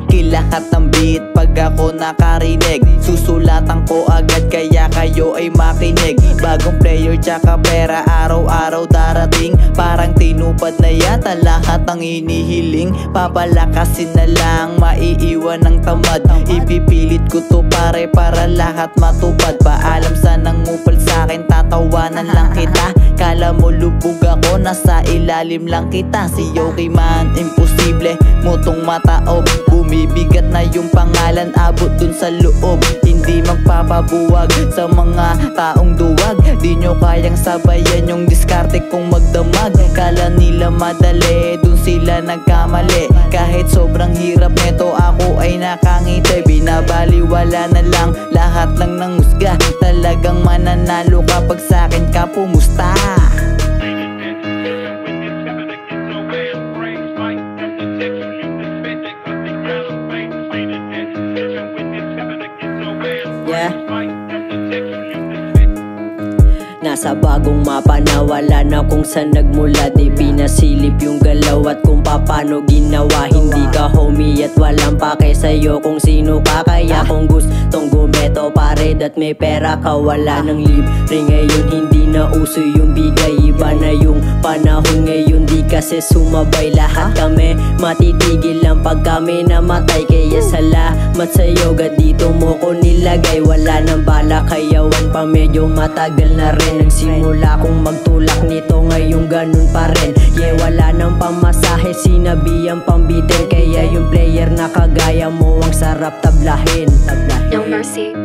Kilahat ng beat pag ako nakarinig, susulatan ko agad kaya kayo ay makinig. Bagong player tsaka pera araw-araw darating, parang tinupad na yata lahat ng hinihiling. Papalakasin na lang, maiiwan ng tamad, ipipilit ko to pare para lahat matupad. Paalam sa nangupal sa'kin, tatawanan lang kita. Kala mo lubog ako, nasa ilalim lang kita. Si Yoki man, imposible, mutong mataob. Bumibigat na yung pangalan, abot dun sa loob. Hindi magpapabuwag sa mga taong duwag. Di nyo kayang sabayan yung diskarte kong magdamag. Kala nila madali, dun sila nagkamali. Kahit sobrang hirap neto, ako ay nakangiti. Binabaliwala na lang, lahat lang ng husga. Talagang mananalo kapag sa'kin ka pumusta. Nasa bagong mapa na wala na kung saan nagmula. Di pinasilip yung galaw at kung paano ginawa. Hindi ka homie at walang pake sa'yo kung sino ka. Kaya kung gustong gumeto pare at may pera ka, wala ng libre ngayon. Hindi na uso yung bigay, iba na yung panahon ngayon. Di kasi sumabay, lahat kami matitigil lang pag kami namatay. Kaya salamat sa'yo, dito mo ko nilagay. Wala nang bala kayawan pa, medyo matagal na rin. Nagsimula kong magtulak nito, ngayon ganun pa rin. Yeah, wala nang pamasahe, sinabi ang pambitin. Kaya yung player na kagaya mo ang sarap tablahin. No mercy.